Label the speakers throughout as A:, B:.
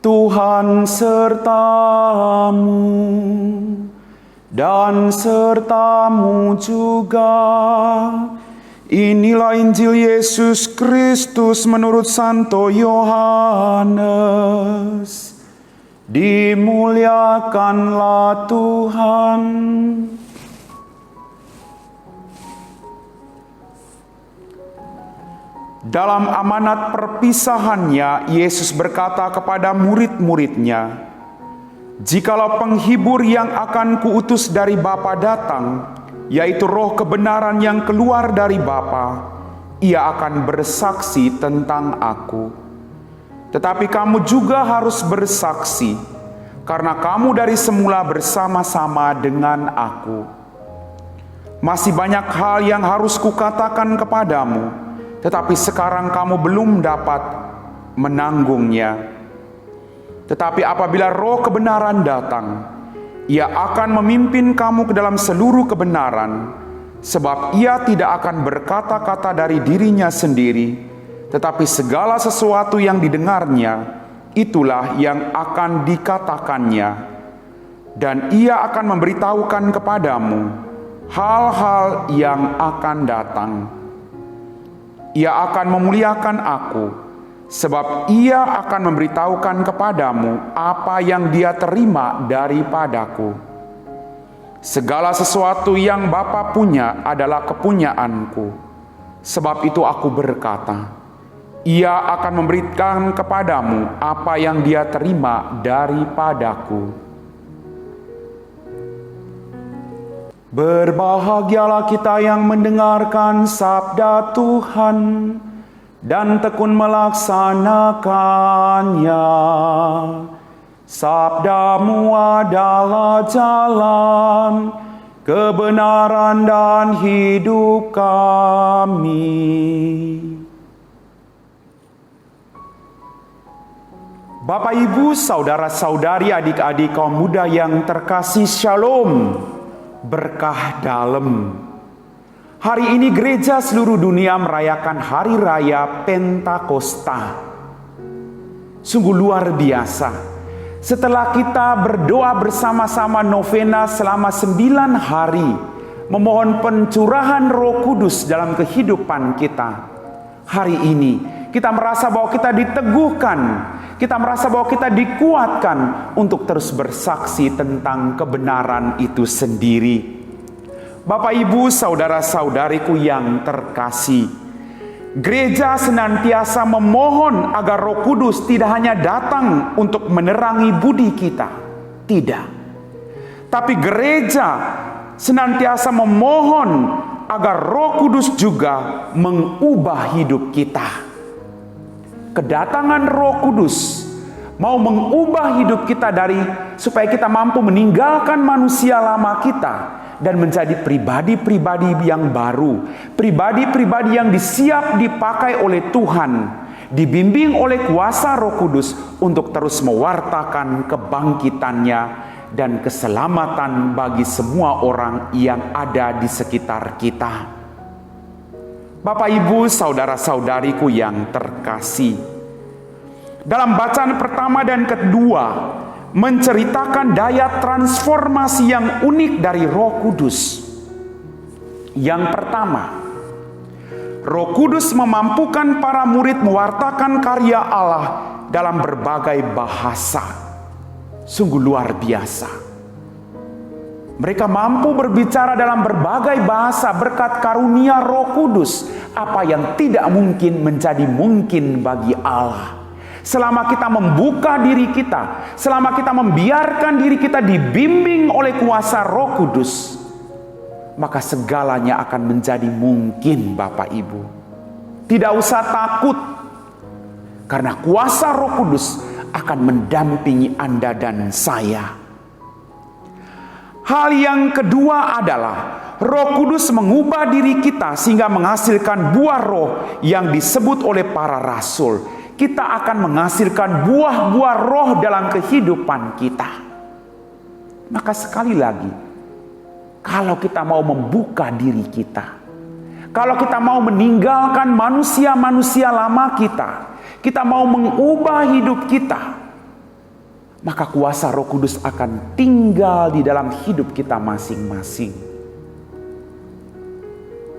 A: Tuhan sertamu dan sertamu juga. Inilah Injil Yesus Kristus menurut Santo Yohanes. Dimuliakanlah Tuhan. Dalam amanat perpisahannya, Yesus berkata kepada murid-muridnya, "Jikalau penghibur yang akan kuutus dari Bapa datang, yaitu Roh kebenaran yang keluar dari Bapa, ia akan bersaksi tentang Aku. Tetapi kamu juga harus bersaksi, karena kamu dari semula bersama-sama dengan Aku. Masih banyak hal yang harus kukatakan kepadamu, tetapi sekarang kamu belum dapat menanggungnya. Tetapi apabila Roh kebenaran datang, Ia akan memimpin kamu ke dalam seluruh kebenaran, sebab Ia tidak akan berkata-kata dari dirinya sendiri, tetapi segala sesuatu yang didengarnya, itulah yang akan dikatakannya. Dan Ia akan memberitahukan kepadamu hal-hal yang akan datang. Ia akan memuliakan Aku, sebab Ia akan memberitahukan kepadamu apa yang Dia terima daripadaku. Segala sesuatu yang Bapa punya adalah kepunyaanku. Sebab itu Aku berkata, Ia akan memberikan kepadamu apa yang Dia terima daripadaku." Berbahagialah kita yang mendengarkan sabda Tuhan dan tekun melaksanakannya. Sabda-Mu adalah jalan, kebenaran dan hidup kami. Bapak, Ibu, saudara-saudari, adik-adik kaum muda yang terkasih, Shalom. Berkah dalam. Hari ini gereja seluruh dunia merayakan hari raya Pentakosta. Sungguh luar biasa. Setelah kita berdoa bersama-sama novena selama 9 hari, memohon pencurahan Roh Kudus dalam kehidupan kita, hari ini kita merasa bahwa kita diteguhkan, kita merasa bahwa kita dikuatkan untuk terus bersaksi tentang kebenaran itu sendiri. Bapak, Ibu, saudara-saudariku yang terkasih, gereja senantiasa memohon agar Roh Kudus tidak hanya datang untuk menerangi budi kita, tidak. Tapi gereja senantiasa memohon agar Roh Kudus juga mengubah hidup kita. Kedatangan Roh Kudus mau mengubah hidup kita supaya kita mampu meninggalkan manusia lama kita dan menjadi pribadi-pribadi yang baru, pribadi-pribadi yang disiap dipakai oleh Tuhan, dibimbing oleh kuasa Roh Kudus untuk terus mewartakan kebangkitannya dan keselamatan bagi semua orang yang ada di sekitar kita. Bapak, Ibu, saudara-saudariku yang terkasih, dalam bacaan pertama dan kedua menceritakan daya transformasi yang unik dari Roh Kudus. Yang pertama, Roh Kudus memampukan para murid mewartakan karya Allah dalam berbagai bahasa. Sungguh luar biasa. Mereka mampu berbicara dalam berbagai bahasa berkat karunia Roh Kudus. Apa yang tidak mungkin menjadi mungkin bagi Allah. Selama kita membuka diri kita, selama kita membiarkan diri kita dibimbing oleh kuasa Roh Kudus, maka segalanya akan menjadi mungkin, Bapak Ibu. Tidak usah takut, karena kuasa Roh Kudus akan mendampingi Anda dan saya. Hal yang kedua adalah Roh Kudus mengubah diri kita sehingga menghasilkan buah roh yang disebut oleh para rasul. Kita akan menghasilkan buah-buah roh dalam kehidupan kita. Maka sekali lagi, kalau kita mau membuka diri kita, kalau kita mau meninggalkan manusia-manusia lama kita mau mengubah hidup kita, maka kuasa Roh Kudus akan tinggal di dalam hidup kita masing-masing.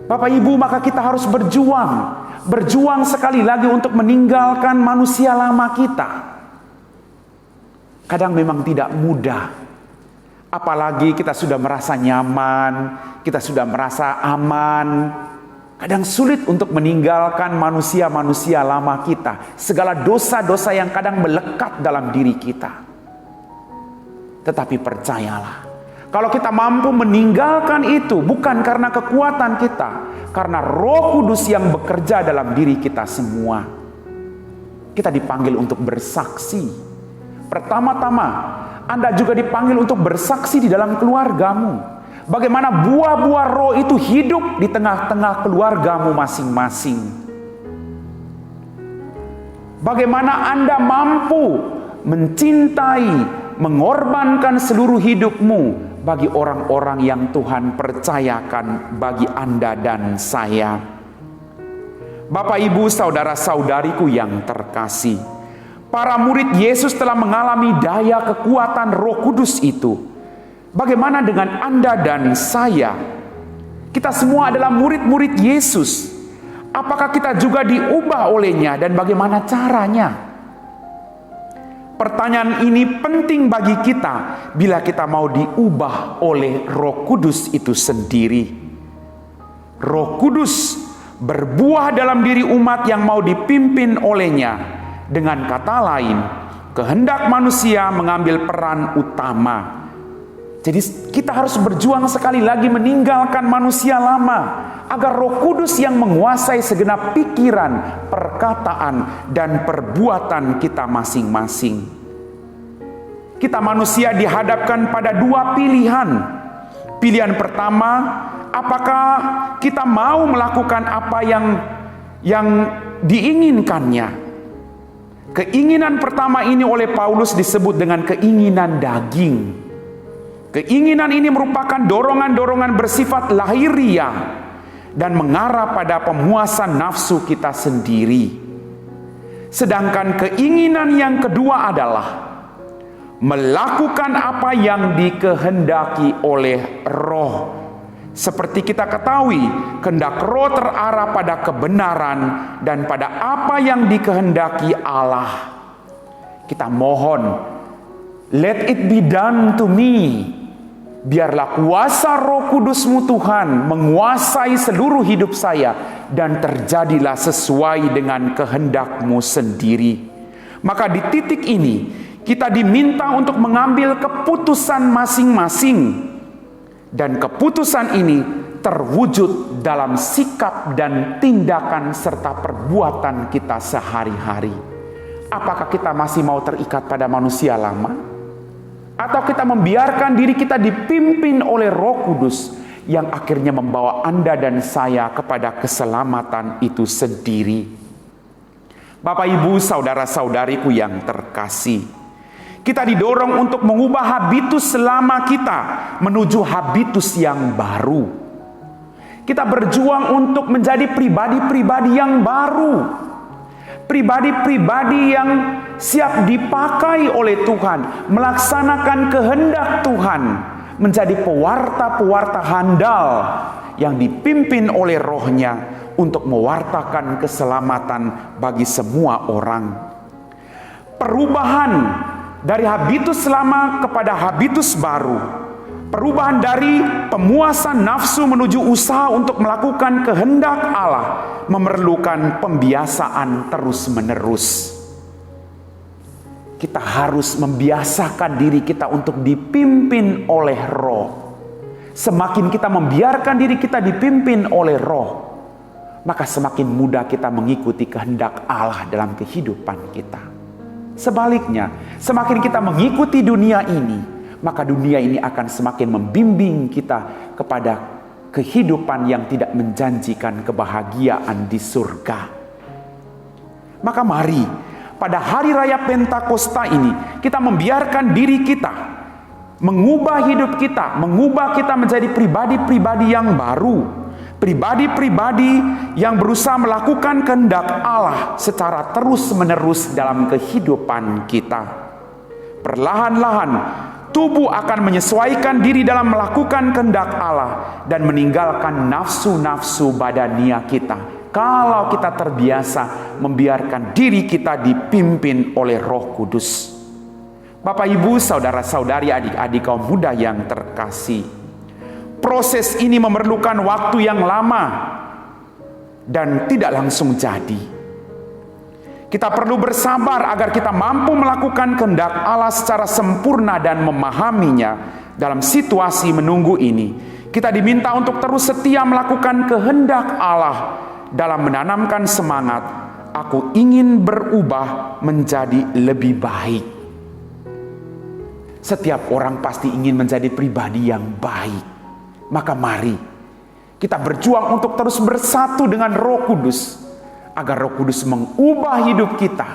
A: Bapak Ibu, maka kita harus berjuang sekali lagi untuk meninggalkan manusia lama kita. Kadang memang tidak mudah, apalagi kita sudah merasa nyaman, kita sudah merasa aman. Kadang sulit untuk meninggalkan manusia-manusia lama kita, segala dosa-dosa yang kadang melekat dalam diri kita. Tetapi percayalah, kalau kita mampu meninggalkan itu, bukan karena kekuatan kita, karena Roh Kudus yang bekerja dalam diri kita semua. Kita dipanggil untuk bersaksi. Pertama-tama, Anda juga dipanggil untuk bersaksi di dalam keluargamu. Bagaimana buah-buah roh itu hidup di tengah-tengah keluargamu masing-masing. Bagaimana Anda mampu mencintai, mengorbankan seluruh hidupmu bagi orang-orang yang Tuhan percayakan bagi Anda dan saya. Bapak, Ibu, saudara-saudariku yang terkasih, para murid Yesus telah mengalami daya kekuatan Roh Kudus itu. Bagaimana dengan Anda dan saya? Kita semua adalah murid-murid Yesus. Apakah kita juga diubah olehnya dan bagaimana caranya? Pertanyaan ini penting bagi kita bila kita mau diubah oleh Roh Kudus itu sendiri. Roh Kudus berbuah dalam diri umat yang mau dipimpin olehnya. Dengan kata lain, kehendak manusia mengambil peran utama. Jadi kita harus berjuang sekali lagi meninggalkan manusia lama, agar Roh Kudus yang menguasai segenap pikiran, perkataan, dan perbuatan kita masing-masing. Kita manusia dihadapkan pada dua pilihan. Pilihan pertama, apakah kita mau melakukan apa yang diinginkannya? Keinginan pertama ini oleh Paulus disebut dengan keinginan daging. Keinginan ini merupakan dorongan-dorongan bersifat lahiriah dan mengarah pada pemuasan nafsu kita sendiri. Sedangkan keinginan yang kedua adalah melakukan apa yang dikehendaki oleh Roh. Seperti kita ketahui, kehendak Roh terarah pada kebenaran dan pada apa yang dikehendaki Allah. Kita mohon, let it be done to me. Biarlah kuasa Roh Kudus-Mu Tuhan menguasai seluruh hidup saya dan terjadilah sesuai dengan kehendak-Mu sendiri. Maka di titik ini kita diminta untuk mengambil keputusan masing-masing, dan keputusan ini terwujud dalam sikap dan tindakan serta perbuatan kita sehari-hari. Apakah kita masih mau terikat pada manusia lama? Atau kita membiarkan diri kita dipimpin oleh Roh Kudus yang akhirnya membawa Anda dan saya kepada keselamatan itu sendiri. Bapak, Ibu, saudara-saudariku yang terkasih, kita didorong untuk mengubah habitus lama kita menuju habitus yang baru. Kita berjuang untuk menjadi pribadi-pribadi yang baru. Pribadi-pribadi yang siap dipakai oleh Tuhan, melaksanakan kehendak Tuhan, menjadi pewarta-pewarta handal yang dipimpin oleh Roh-Nya untuk mewartakan keselamatan bagi semua orang. Perubahan dari habitus lama kepada habitus baru, perubahan dari pemuasan nafsu menuju usaha untuk melakukan kehendak Allah, memerlukan pembiasaan terus-menerus. Kita harus membiasakan diri kita untuk dipimpin oleh Roh. Semakin kita membiarkan diri kita dipimpin oleh Roh, maka semakin mudah kita mengikuti kehendak Allah dalam kehidupan kita. Sebaliknya, semakin kita mengikuti dunia ini, maka dunia ini akan semakin membimbing kita kepada kehidupan yang tidak menjanjikan kebahagiaan di surga. Maka mari pada hari raya Pentakosta ini kita membiarkan diri kita, mengubah hidup kita, mengubah kita menjadi pribadi-pribadi yang baru, pribadi-pribadi yang berusaha melakukan kehendak Allah secara terus-menerus dalam kehidupan kita. Perlahan-lahan tubuh akan menyesuaikan diri dalam melakukan kehendak Allah dan meninggalkan nafsu-nafsu badania kita. Kalau kita terbiasa membiarkan diri kita dipimpin oleh Roh Kudus. Bapak, Ibu, saudara-saudari, adik-adik kaum muda yang terkasih, proses ini memerlukan waktu yang lama dan tidak langsung jadi. Kita perlu bersabar agar kita mampu melakukan kehendak Allah secara sempurna dan memahaminya. Dalam situasi menunggu ini, kita diminta untuk terus setia melakukan kehendak Allah dalam menanamkan semangat, aku ingin berubah menjadi lebih baik. Setiap orang pasti ingin menjadi pribadi yang baik. Maka mari kita berjuang untuk terus bersatu dengan Roh Kudus, agar Roh Kudus mengubah hidup kita,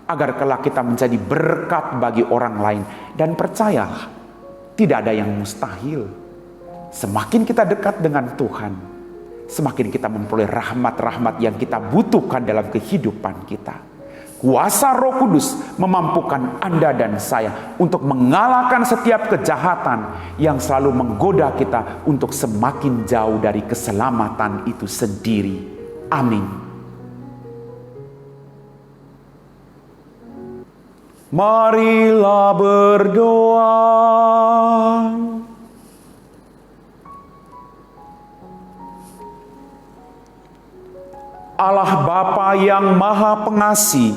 A: agar kelak kita menjadi berkat bagi orang lain. Dan percayalah, tidak ada yang mustahil. Semakin kita dekat dengan Tuhan, semakin kita memperoleh rahmat-rahmat yang kita butuhkan dalam kehidupan kita. Kuasa Roh Kudus memampukan Anda dan saya untuk mengalahkan setiap kejahatan yang selalu menggoda kita untuk semakin jauh dari keselamatan itu sendiri. Amin. Marilah berdoa. Allah Bapa yang Maha Pengasih,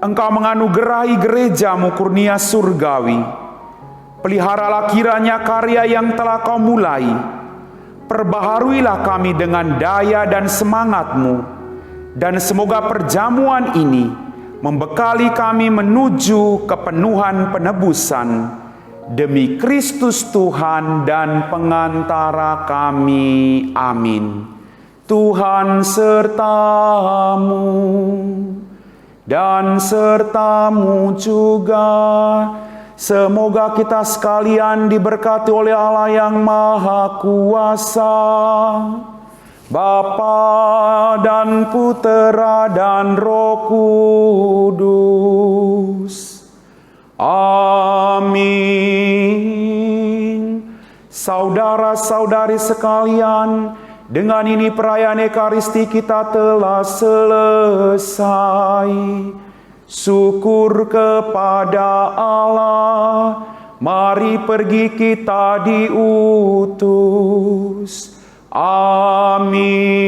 A: Engkau menganugerahi gereja-Mu kurnia surgawi. Peliharalah kiranya karya yang telah Kau mulai. Perbaharuilah kami dengan daya dan semangat-Mu, dan semoga perjamuan ini membekali kami menuju kepenuhan penebusan. Demi Kristus Tuhan dan pengantara kami. Amin. Tuhan sertamu dan sertamu juga. Semoga kita sekalian diberkati oleh Allah yang Maha Kuasa, Bapa dan Putera dan Roh Kudus. Amin. Saudara-saudari sekalian, dengan ini perayaan Ekaristi kita telah selesai. Syukur kepada Allah. Mari pergi kita diutus. Amin.